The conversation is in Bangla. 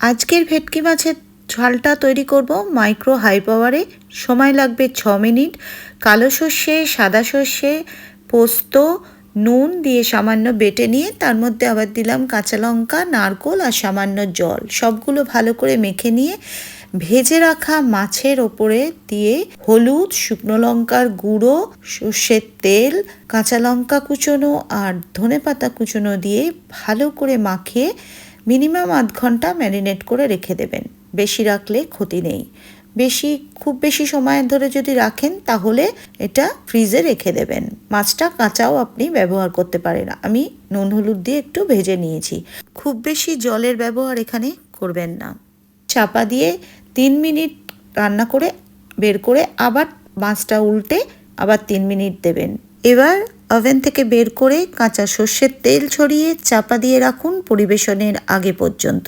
আজকের ভেটকি মাছের ঝালটা তৈরি করব মাইক্রো হাই পাওয়ারে। সময় লাগবে 6 মিনিট। কালো সর্ষে, সাদা সর্ষে, পোস্ত, নুন দিয়ে সামান্য বেটে নিয়ে তার মধ্যে আবার দিলাম কাঁচা লঙ্কা, নারকেল আর সামান্য জল। সবগুলো ভালো করে মেখে নিয়ে ভেজে রাখা মাছের ওপরে দিয়ে হলুদ, শুকনো লঙ্কার গুঁড়ো, সর্ষের তেল, কাঁচা লঙ্কা কুচোনো আর ধনেপাতা কুচোনো দিয়ে ভালো করে মাখিয়ে মিনিমাম আধ ঘন্টা ম্যারিনেট করে রেখে দেবেন। বেশি রাখলে ক্ষতি নেই। খুব বেশি সময় ধরে যদি রাখেন তাহলে এটা ফ্রিজে রেখে দেবেন। মাছটা কাঁচাও আপনি ব্যবহার করতে পারেন। আমি নুন হলুদ দিয়ে একটু ভেজে নিয়েছি। খুব বেশি জলের ব্যবহার এখানে করবেন না। চাপা দিয়ে 3 মিনিট রান্না করে বের করে আবার মাছটা উল্টে আবার 3 মিনিট দেবেন। এবার ওভেন থেকে বের করে কাঁচা সর্ষের তেল ছড়িয়ে চাপা দিয়ে রাখুন পরিবেশনের আগে পর্যন্ত।